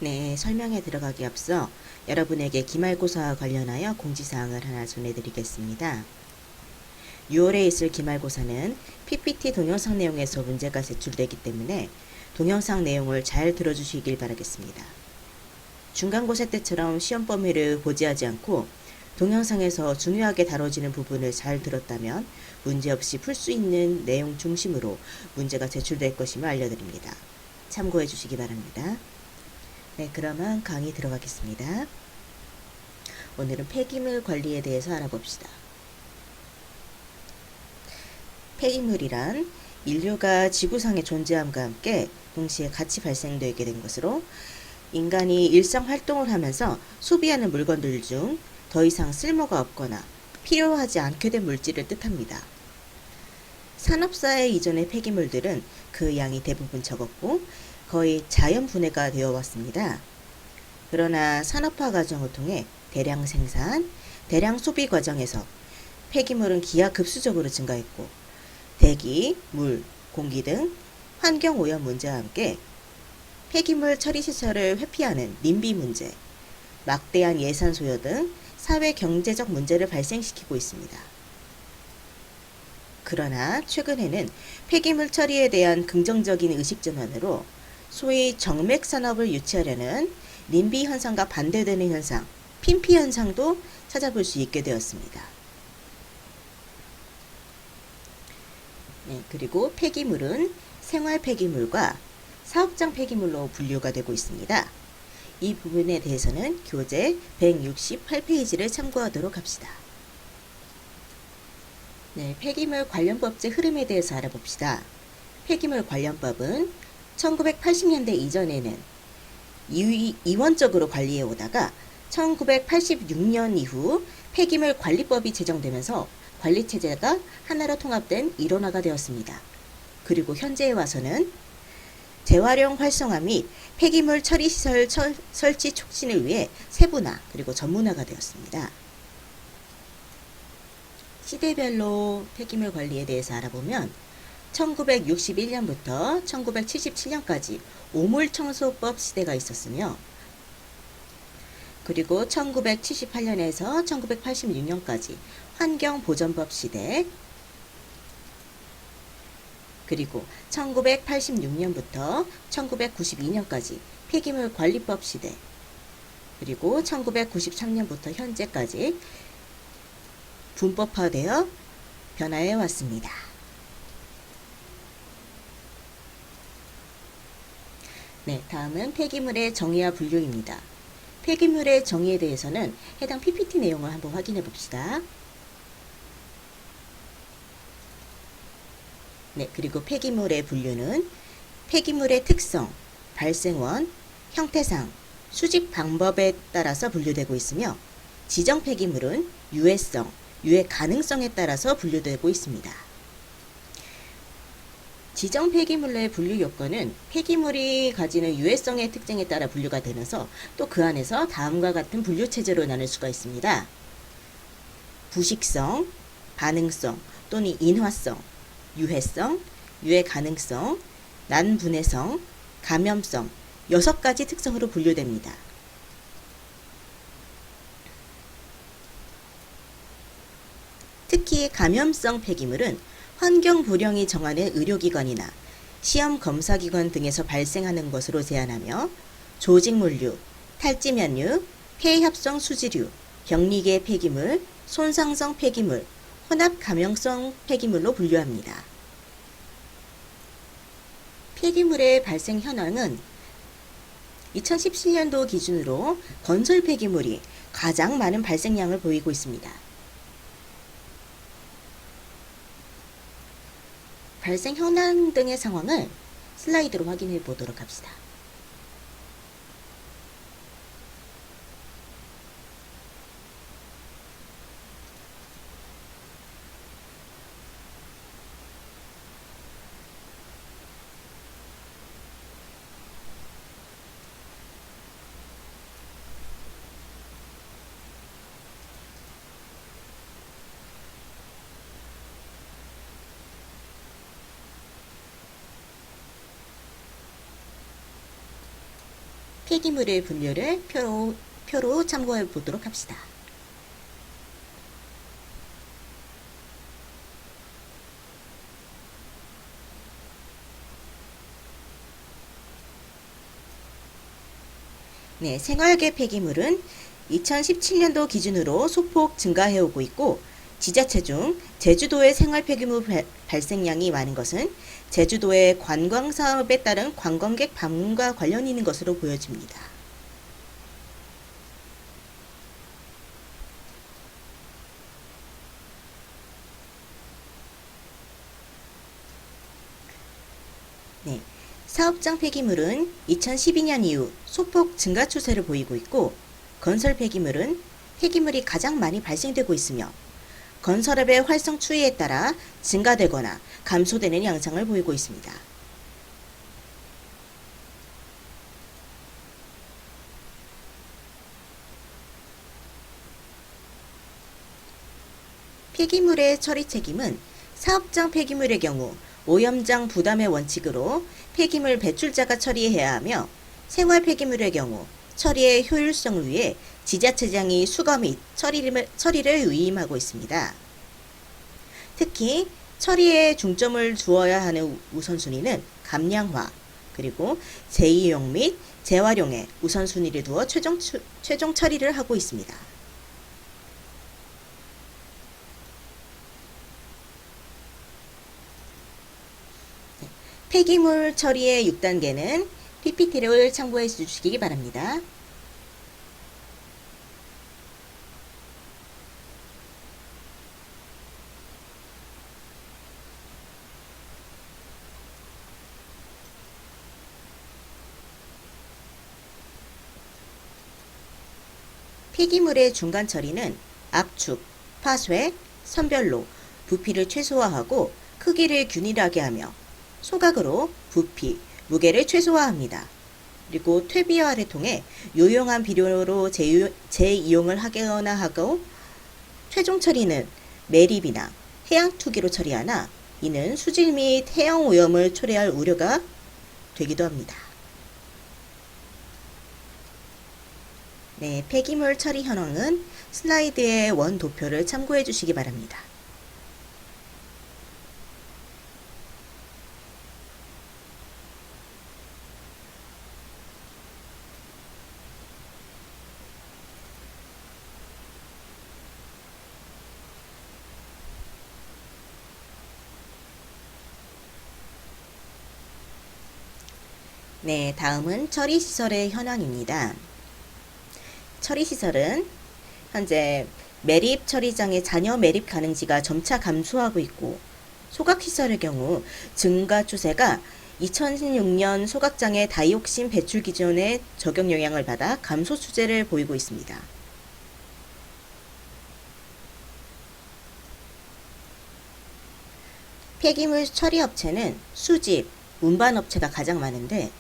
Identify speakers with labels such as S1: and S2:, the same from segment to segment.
S1: 네, 설명에 들어가기 앞서 여러분에게 기말고사와 관련하여 공지사항을 하나 전해드리겠습니다. 6월에 있을 기말고사는 PPT 동영상 내용에서 문제가 제출되기 때문에 동영상 내용을 잘 들어주시길 바라겠습니다. 중간고사 때처럼 시험 범위를 고지하지 않고 동영상에서 중요하게 다뤄지는 부분을 잘 들었다면 문제없이 풀 수 있는 내용 중심으로 문제가 제출될 것임을 알려드립니다. 참고해 주시기 바랍니다. 네, 그러면 강의 들어가겠습니다. 오늘은 폐기물 관리에 대해서 알아봅시다. 폐기물이란 인류가 지구상에 존재함과 함께 동시에 같이 발생되게 된 것으로 인간이 일상 활동을 하면서 소비하는 물건들 중 더 이상 쓸모가 없거나 필요하지 않게 된 물질을 뜻합니다. 산업사회 이전의 폐기물들은 그 양이 대부분 적었고 거의 자연 분해가 되어 왔습니다. 그러나 산업화 과정을 통해 대량 생산, 대량 소비 과정에서 폐기물은 기하급수적으로 증가했고 대기, 물, 공기 등 환경 오염 문제와 함께 폐기물 처리 시설을 회피하는 님비 문제, 막대한 예산 소요 등 사회 경제적 문제를 발생시키고 있습니다. 그러나 최근에는 폐기물 처리에 대한 긍정적인 의식 전환으로 소위 정맥 산업을 유치하려는 님비 현상과 반대되는 현상, 핀피 현상도 찾아볼 수 있게 되었습니다. 네, 그리고 폐기물은 생활 폐기물과 사업장 폐기물로 분류가 되고 있습니다. 이 부분에 대해서는 교재 168페이지를 참고하도록 합시다. 네, 폐기물 관련법제 흐름에 대해서 알아봅시다. 폐기물 관련법은 1980년대 이전에는 이원적으로 관리해 오다가 1986년 이후 폐기물 관리법이 제정되면서 관리체제가 하나로 통합된 일원화가 되었습니다. 그리고 현재에 와서는 재활용 활성화 및 폐기물 처리시설 설치 촉진을 위해 세분화 그리고 전문화가 되었습니다. 시대별로 폐기물 관리에 대해서 알아보면 1961년부터 1977년까지 오물청소법 시대가 있었으며 그리고 1978년에서 1986년까지 환경보전법 시대 그리고 1986년부터 1992년까지 폐기물 관리법 시대 그리고 1993년부터 현재까지 분법화되어 변화해 왔습니다. 네, 다음은 폐기물의 정의와 분류입니다. 폐기물의 정의에 대해서는 해당 PPT 내용을 한번 확인해 봅시다. 네, 그리고 폐기물의 분류는 폐기물의 특성, 발생원, 형태상, 수집 방법에 따라서 분류되고 있으며 지정 폐기물은 유해성, 유해 가능성에 따라서 분류되고 있습니다. 지정 폐기물의 분류 요건은 폐기물이 가지는 유해성의 특징에 따라 분류가 되면서 또 그 안에서 다음과 같은 분류 체제로 나눌 수가 있습니다. 부식성, 반응성 또는 인화성, 유해성, 유해 가능성, 난분해성, 감염성 6가지 특성으로 분류됩니다. 특히 감염성 폐기물은 환경 불량이 정하는 의료기관이나 시험 검사기관 등에서 발생하는 것으로 제한하며 조직물류, 탈지면류, 폐합성 수지류, 격리계 폐기물, 손상성 폐기물, 혼합 감염성 폐기물로 분류합니다. 폐기물의 발생 현황은 2017년도 기준으로 건설 폐기물이 가장 많은 발생량을 보이고 있습니다. 발생 현황 등의 상황을 슬라이드로 확인해 보도록 합시다. 폐기물의 분류를 표로 참고해 보도록 합시다. 네, 생활계 폐기물은 2017년도 기준으로 소폭 증가해오고 있고, 지자체 중 제주도의 생활 폐기물 발생량이 많은 것은 제주도의 관광 사업에 따른 관광객 방문과 관련이 있는 것으로 보여집니다. 네, 사업장 폐기물은 2012년 이후 소폭 증가 추세를 보이고 있고, 건설 폐기물은 폐기물이 가장 많이 발생되고 있으며 건설업의 활성 추이에 따라 증가되거나 감소되는 양상을 보이고 있습니다. 폐기물의 처리 책임은 사업장 폐기물의 경우 오염장 부담의 원칙으로 폐기물 배출자가 처리해야 하며, 생활 폐기물의 경우 처리의 효율성을 위해 지자체장이 수거 및 처리를 위임하고 있습니다. 특히 처리에 중점을 두어야 하는 우선순위는 감량화, 그리고 재이용 및 재활용에 우선순위를 두어 최종 처리를 하고 있습니다. 폐기물 처리의 6단계는 PPT를 참고해 주시기 바랍니다. 폐기물의 중간 처리는 압축, 파쇄, 선별로, 부피를 최소화하고 크기를 균일하게 하며 소각으로 부피, 무게를 최소화합니다. 그리고 퇴비화를 통해 유용한 비료로 재이용을 하거나 하고, 최종 처리는 매립이나 해양 투기로 처리하나 이는 수질 및 해양 오염을 초래할 우려가 되기도 합니다. 네, 폐기물 처리 현황은 슬라이드의 원 도표를 참고해 주시기 바랍니다. 네, 다음은 처리시설의 현황입니다. 처리시설은 현재 매립 처리장의 잔여 매립 가능지가 점차 감소하고 있고, 소각시설의 경우 증가 추세가 2016년 소각장의 다이옥신 배출 기준의 적용 영향을 받아 감소 추세를 보이고 있습니다. 폐기물 처리 업체는 수집, 운반 업체가 가장 많은데,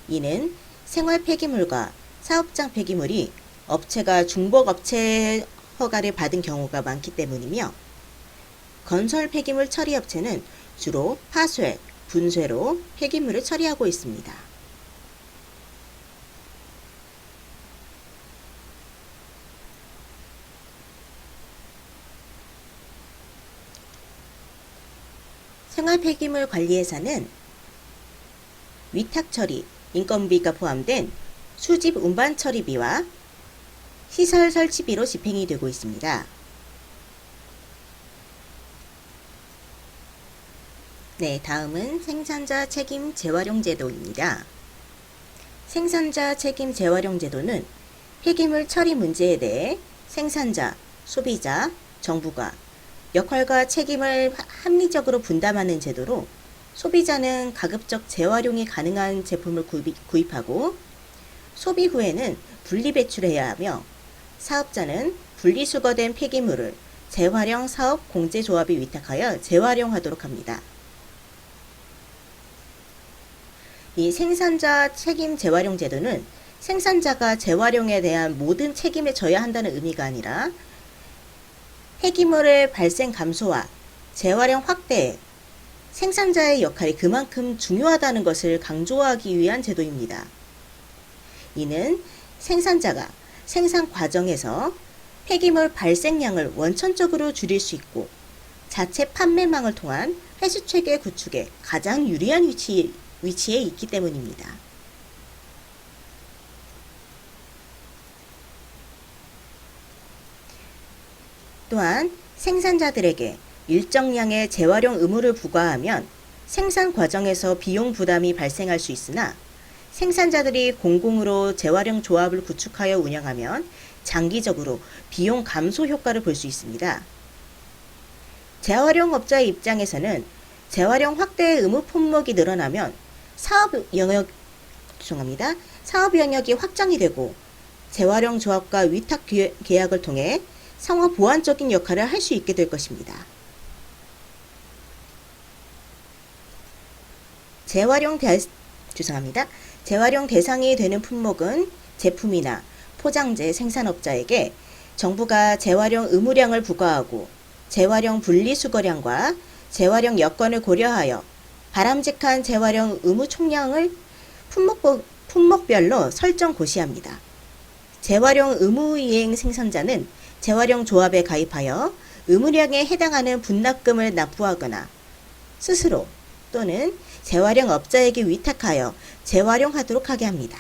S1: 이는 생활 폐기물과 사업장 폐기물이 업체가 중복업체 허가를 받은 경우가 많기 때문이며, 건설 폐기물 처리 업체는 주로 파쇄, 분쇄로 폐기물을 처리하고 있습니다. 생활 폐기물 관리회사는 위탁 처리, 인건비가 포함된 수집 운반 처리비와 시설 설치비로 집행이 되고 있습니다. 네, 다음은 생산자 책임 재활용 제도입니다. 생산자 책임 재활용 제도는 폐기물 처리 문제에 대해 생산자, 소비자, 정부가 역할과 책임을 합리적으로 분담하는 제도로, 소비자는 가급적 재활용이 가능한 제품을 구입하고, 소비 후에는 분리 배출해야 하며, 사업자는 분리수거된 폐기물을 재활용 사업 공제조합에 위탁하여 재활용하도록 합니다. 이 생산자 책임 재활용 제도는 생산자가 재활용에 대한 모든 책임을 져야 한다는 의미가 아니라, 폐기물의 발생 감소와 재활용 확대에 생산자의 역할이 그만큼 중요하다는 것을 강조하기 위한 제도입니다. 이는 생산자가 생산 과정에서 폐기물 발생량을 원천적으로 줄일 수 있고 자체 판매망을 통한 회수 체계 구축에 가장 유리한 위치에 있기 때문입니다. 또한 생산자들에게 일정량의 재활용 의무를 부과하면 생산 과정에서 비용 부담이 발생할 수 있으나 생산자들이 공공으로 재활용 조합을 구축하여 운영하면 장기적으로 비용 감소 효과를 볼 수 있습니다. 재활용 업자의 입장에서는 재활용 확대 의무 품목이 늘어나면 사업 영역이 확장이 되고 재활용 조합과 위탁 계약을 통해 상호 보완적인 역할을 할 수 있게 될 것입니다. 재활용 대상이 되는 품목은 제품이나 포장재 생산업자에게 정부가 재활용 의무량을 부과하고 재활용 분리수거량과 재활용 여건을 고려하여 바람직한 재활용 의무 총량을 품목별로 설정 고시합니다. 재활용 의무이행 생산자는 재활용 조합에 가입하여 의무량에 해당하는 분납금을 납부하거나 스스로 또는 재활용 업자에게 위탁하여 재활용하도록 하게 합니다.